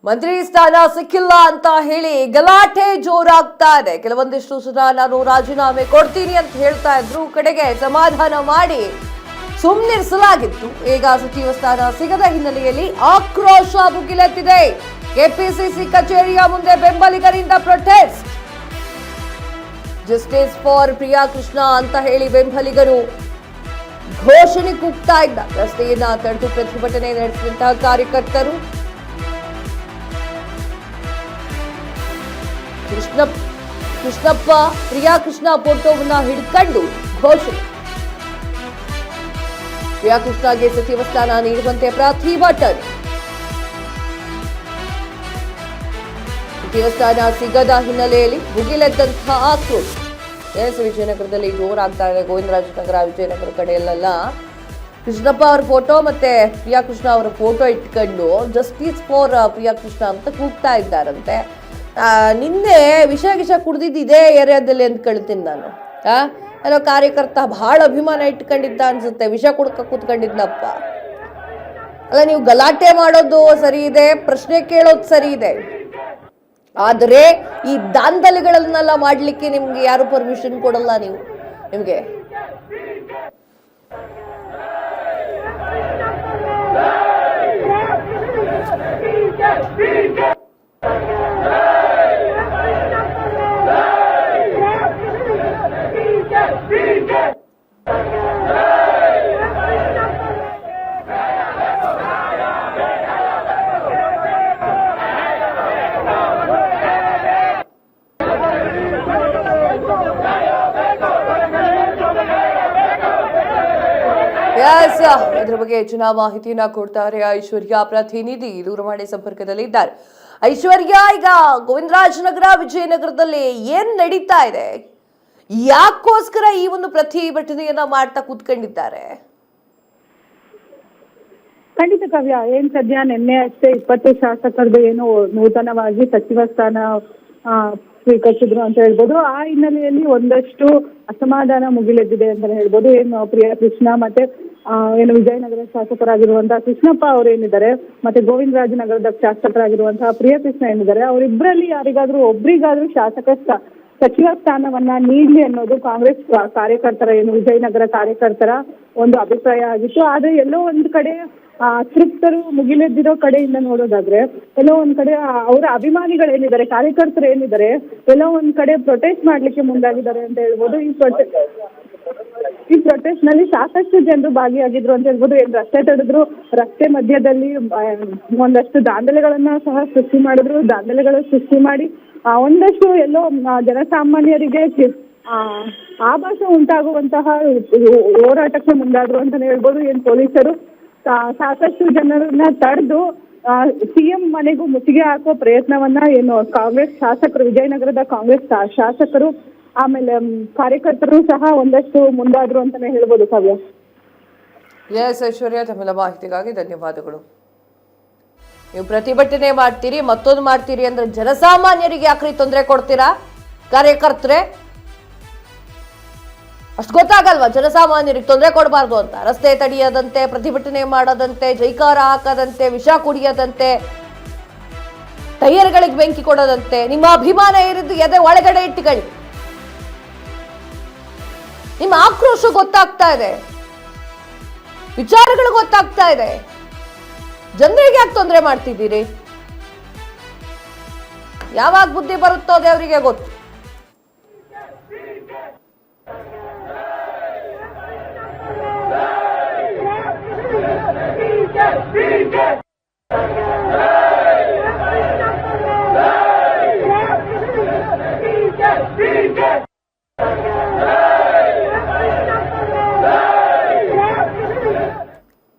ಮಂತ್ರಿ ಸ್ಥಾನ ಸಿಕ್ಕಿಲ್ಲ ಅಂತ ಹೇಳಿ ಗಲಾಟೆ ಜೋರಾಗ್ತಾ ಇದೆ. ಕೆಲವೊಂದಿಷ್ಟು ಸಲ ನಾನು ರಾಜೀನಾಮೆ ಕೊಡ್ತೀನಿ ಅಂತ ಹೇಳ್ತಾ ಇದ್ರು, ಕಡೆಗೆ ಸಮಾಧಾನ ಮಾಡಿ ಸುಮ್ಮನಿರಿಸಲಾಗಿತ್ತು. ಈಗ ಸಚಿವ ಸ್ಥಾನ ಸಿಗದ ಹಿನ್ನೆಲೆಯಲ್ಲಿ ಆಕ್ರೋಶ ಭುಗಿಲೆತ್ತಿದೆ. ಕೆಪಿಸಿಸಿ ಕಚೇರಿಯ ಮುಂದೆ ಬೆಂಬಲಿಗರಿಂದ protest. Justice for Priya Krishna ಅಂತ ಹೇಳಿ ಬೆಂಬಲಿಗರು ಘೋಷಣೆ ಕೂಗ್ತಾ ಇದ್ದ. ರಸ್ತೆಯನ್ನ ತಡೆದು ಪ್ರತಿಭಟನೆ ನಡೆಸಿದಂತಹ ಕಾರ್ಯಕರ್ತರು ಕೃಷ್ಣಪ್ಪ ಪ್ರಿಯಾ ಕೃಷ್ಣ ಫೋಟೋವನ್ನ ಹಿಡ್ಕೊಂಡು ಘೋಷಣೆ. ಪ್ರಿಯಾ ಕೃಷ್ಣಗೆ ಸಚಿವ ಸ್ಥಾನ ನೀಡುವಂತೆ ಪ್ರತಿಭಟನೆ. ಸಚಿವ ಸ್ಥಾನ ಸಿಗದ ಹಿನ್ನೆಲೆಯಲ್ಲಿ ಭುಗಿಲೆದ್ದಂತಹ ಆಕ್ರೋಶ. ವಿಜಯನಗರದಲ್ಲಿ ಜೋರಾಗ್ತಾ ಇದೆ. ಗೋವಿಂದರಾಜನಗರ, ವಿಜಯನಗರ ಕಡೆಯಲ್ಲೆಲ್ಲ ಕೃಷ್ಣಪ್ಪ ಅವರ ಫೋಟೋ ಮತ್ತೆ ಪ್ರಿಯಾ ಕೃಷ್ಣ ಅವರ ಫೋಟೋ ಇಟ್ಕೊಂಡು ಜಸ್ಟಿಸ್ ಫಾರ್ ಪ್ರಿಯಾ ಕೃಷ್ಣ ಅಂತ ಕೂಗ್ತಾ ಇದ್ದಾರಂತೆ. ನಿನ್ನೆ ವಿಷ ಕುಡ್ದಿದ್ದು ಇದೇ ಏರಿಯಾದಲ್ಲಿ ಅಂತ ಕೇಳ್ತೀನಿ ನಾನು. ಎಲ್ಲೋ ಕಾರ್ಯಕರ್ತ ಬಹಳ ಅಭಿಮಾನ ಇಟ್ಕೊಂಡಿದ್ದ ಅನ್ಸುತ್ತೆ, ವಿಷ ಕುಡ್ಕ ಕೂತ್ಕೊಂಡಿದ್ನಪ್ಪ. ಅಲ್ಲ, ನೀವು ಗಲಾಟೆ ಮಾಡೋದು ಸರಿ ಇದೆ, ಪ್ರಶ್ನೆ ಕೇಳೋದು ಸರಿ ಇದೆ, ಆದರೆ ಈ ದಾಂಧಲೆಗಳನ್ನೆಲ್ಲ ಮಾಡ್ಲಿಕ್ಕೆ ನಿಮ್ಗೆ ಯಾರು ಪರ್ಮಿಷನ್ ಕೊಡಲ್ಲ. ನಿಮ್ಗೆ ಇದ್ರ ಬಗ್ಗೆ ಹೆಚ್ಚಿನ ಮಾಹಿತಿಯನ್ನ ಕೊಡ್ತಾರೆ ಐಶ್ವರ್ಯ ಪ್ರತಿನಿಧಿ ದೂರವಾಣಿ ಸಂಪರ್ಕದಲ್ಲಿ ಇದ್ದಾರೆ. ಐಶ್ವರ್ಯ, ಈಗ ಗೋವಿಂದರಾಜನಗರ, ವಿಜಯನಗರದಲ್ಲಿ ಏನ್ ನಡೀತಾ ಇದೆ? ಯಾಕೋಸ್ಕರ ಈ ಒಂದು ಪ್ರತಿಭಟನೆಯನ್ನ ಮಾಡ್ತಾ ಕೂತ್ಕೊಂಡಿದ್ದಾರೆ? ಖಂಡಿತ ಕಾವ್ಯ, ಏನ್ ಸದ್ಯ ನಿನ್ನೆ ಅಷ್ಟೇ 20 ಶಾಸಕರದು ಏನು ನೂತನವಾಗಿ ಸಚಿವ ಸ್ಥಾನ ಸ್ವೀಕರಿಸಿದ್ರು ಅಂತ ಹೇಳ್ಬೋದು. ಆ ಹಿನ್ನೆಲೆಯಲ್ಲಿ ಒಂದಷ್ಟು ಅಸಮಾಧಾನ ಮುಗಿಲೆದ್ದಿದೆ ಅಂತ ಹೇಳ್ಬೋದು. ಏನು ಪ್ರಿಯಾ ಕೃಷ್ಣ ಮತ್ತೆ ಏನು ವಿಜಯನಗರ ಶಾಸಕರಾಗಿರುವಂತಹ ಕೃಷ್ಣಪ್ಪ ಅವರೇನಿದ್ದಾರೆ, ಮತ್ತೆ ಗೋವಿಂದರಾಜನಗರದ ಶಾಸಕರಾಗಿರುವಂತಹ ಪ್ರಿಯಾ ಕೃಷ್ಣ ಏನಿದ್ದಾರೆ, ಅವರಿಬ್ಬರಲ್ಲಿ ಯಾರಿಗಾದ್ರೂ ಒಬ್ರಿಗಾದ್ರೂ ಸಚಿವ ಸ್ಥಾನವನ್ನ ನೀಡಲಿ ಅನ್ನೋದು ಕಾಂಗ್ರೆಸ್ ಕಾರ್ಯಕರ್ತರ, ಏನು ವಿಜಯನಗರ ಕಾರ್ಯಕರ್ತರ ಒಂದು ಅಭಿಪ್ರಾಯ ಆಗಿತ್ತು. ಆದ್ರೆ ಎಲ್ಲೋ ಒಂದ್ ಕಡೆ ತೃಪ್ತರು ಮುಗಿಲೆದ್ದಿರೋ ಕಡೆಯಿಂದ ನೋಡೋದಾದ್ರೆ, ಎಲ್ಲೋ ಒಂದ್ ಕಡೆ ಅವರ ಅಭಿಮಾನಿಗಳೇನಿದ್ದಾರೆ, ಕಾರ್ಯಕರ್ತರು ಏನಿದ್ದಾರೆ, ಎಲ್ಲೋ ಒಂದ್ ಕಡೆ ಪ್ರೊಟೆಸ್ಟ್ ಮಾಡ್ಲಿಕ್ಕೆ ಮುಂದಾಗಿದ್ದಾರೆ ಅಂತ ಹೇಳ್ಬೋದು. ಈ ಪ್ರೊಟೆಸ್ಟ್ ನಲ್ಲಿ ಸಾಕಷ್ಟು ಜನರು ಭಾಗಿಯಾಗಿದ್ರು ಅಂತ ಹೇಳ್ಬೋದು. ಏನ್ ರಸ್ತೆ ತಡೆದ್ರು, ರಸ್ತೆ ಮಧ್ಯದಲ್ಲಿ ಒಂದಷ್ಟು ದಾಂಧಲೆಗಳನ್ನ ಸಹ ಸೃಷ್ಟಿ ಮಾಡಿದ್ರು. ದಾಂಧಲೆಗಳು ಸೃಷ್ಟಿ ಮಾಡಿ ಒಂದಷ್ಟು ಎಲ್ಲೋ ಜನಸಾಮಾನ್ಯರಿಗೆ ಆಭಾಸ ಉಂಟಾಗುವಂತಹ ಹೋರಾಟಕ್ಕೆ ಮುಂದಾದ್ರು ಅಂತಾನೆ ಹೇಳ್ಬೋದು. ಏನ್ ಪೊಲೀಸರು ಸಾಕಷ್ಟು ಜನರನ್ನ ತಡೆದು ಸಿಎಂ ಮನೆಗೂ ಮುತ್ತಿಗೆ ಹಾಕೋ ಪ್ರಯತ್ನವನ್ನ ಏನು ಕಾಂಗ್ರೆಸ್ ಶಾಸಕರು, ವಿಜಯನಗರದ ಕಾಂಗ್ರೆಸ್ ಶಾಸಕರು ಆಮೇಲೆ ಕಾರ್ಯಕರ್ತರು ಸಹ ಒಂದಷ್ಟು ಮುಂದಾದ್ರು ಅಂತಾನೆ ಹೇಳ್ಬೋದು. ಕಾವ್ಯ. ಎಸ್ ಐಶ್ವರ್ಯ, ತಮ್ಮೆಲ್ಲ ಮಾಹಿತಿಗಾಗಿ ಧನ್ಯವಾದಗಳು. ನೀವು ಪ್ರತಿಭಟನೆ ಮಾಡ್ತೀರಿ, ಮತ್ತೊಂದು ಮಾಡ್ತೀರಿ ಅಂದ್ರೆ ಜನಸಾಮಾನ್ಯರಿಗೆ ಯಾಕ್ರಿ ತೊಂದರೆ ಕೊಡ್ತೀರಾ? ಕಾರ್ಯಕರ್ತರೆ ಅಷ್ಟು ಗೊತ್ತಾಗಲ್ವಾ ಜನಸಾಮಾನ್ಯರಿಗೆ ತೊಂದರೆ ಕೊಡಬಾರ್ದು ಅಂತ? ರಸ್ತೆ ತಡೆಯದಂತೆ, ಪ್ರತಿಭಟನೆ ಮಾಡದಂತೆ, ಜೈಕಾರ ಹಾಕದಂತೆ, ವಿಷ ಕುಡಿಯದಂತೆ, ಟೈರ್ಗಳಿಗೆ ಬೆಂಕಿ ಕೊಡದಂತೆ, ನಿಮ್ಮ ಅಭಿಮಾನ ಏರಿದ್ದು ಎದೆ ಒಳಗಡೆ ಇಟ್ಟುಕೊಳ್ಳಿ. ನಿಮ್ಮ ಆಕ್ರೋಶ ಗೊತ್ತಾಗ್ತಾ ಇದೆ, ವಿಚಾರಗಳು ಗೊತ್ತಾಗ್ತಾ ಇದೆ. ಜನರಿಗೆ ಯಾಕೆ ತೊಂದರೆ ಮಾಡ್ತಿದ್ದೀರಿ? ಯಾವಾಗ ಬುದ್ಧಿ ಬರುತ್ತೋ ದೇವರಿಗೆ ಗೊತ್ತು. BJP!